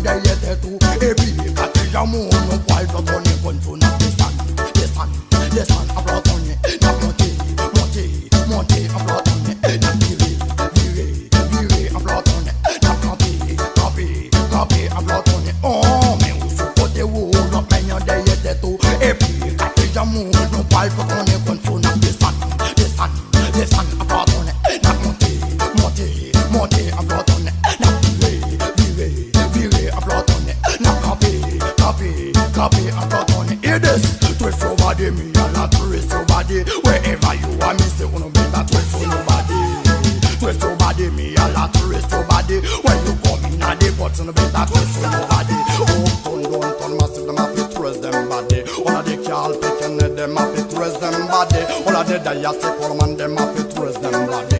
de yete tu. E pi kate jamu no pal plotone kon tu na descend, descend a plotone. Na monte, monte a plotone. Na vire a plotone. Na copy a plotone. Oh, me usu kote wo no penyo de yete tu. E pi kate jamu no pal plotone kon tu na descend a plotone. Na monte a plotone. Na vire a plotone. Na copy a plotone. Hear this, twist your body, me a lot twist your body. Wherever you are, me say wanna better twist your body. Twist your body, me a lot twist your body. When you come in a the button, better twist your body. Oh, don't massive, them have to twist them body. All of the cal picking, them have to twist them body. All of the diaspora man, them have to twist them body.